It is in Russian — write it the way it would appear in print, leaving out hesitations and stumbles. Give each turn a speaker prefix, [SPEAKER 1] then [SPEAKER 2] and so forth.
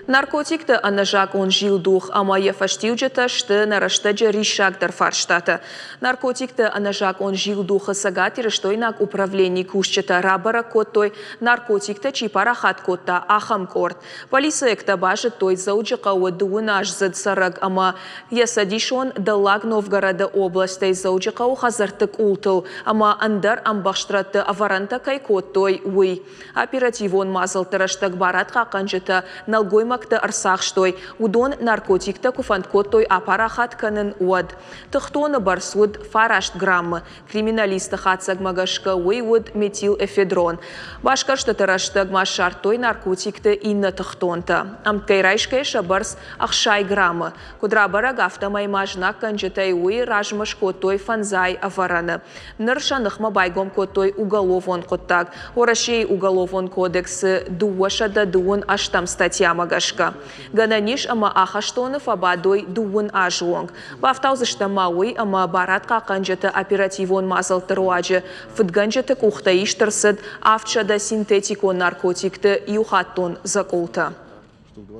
[SPEAKER 1] Наркотикты анажак он жил дух, ама ефаштилджета шты нараштеджа ришак дар фарштата. Наркотикты анажак он жил духа сагатира штойнак управлений кушчета рабара коттой наркотикты чипарахат котта ахам корт. Полиция ктабажа той зауджака уадуынаш задсараг, ама ясадишон далаг Новгорода области зауджака ухазартык ултыл, ама андар амбахштраты аваранта кай коттой уй. Оперативон мазал тараштак барат хаканжета налгойма арсах штой, удон наркотикта куфанткоттой апарахат канын уад. Тахтона барсуд фарашт граммы, криминалиста хатсаг магашка уйвуд метилэфедрон. Башкашта тараштаг машартой наркотикта инна тахтонта. Амкайрайшкайша барс ахшай граммы. Кудрабара гафта маймажна канжетай уй ражмаш коттой фанзай авараны. Ныршанахма байгом коттой уголовон коттаг. Орашей уголовон кодекс дуашада дуон аштам статья магашка. Гананиш ама ахаштонов абадой дуун ажуонг. Бафтаузышта мауи ама барат каканжета оперативон мазал таруаджа. Фыдганжета кухта иштарсад авчада синтетико наркотикты юхаттон заколта.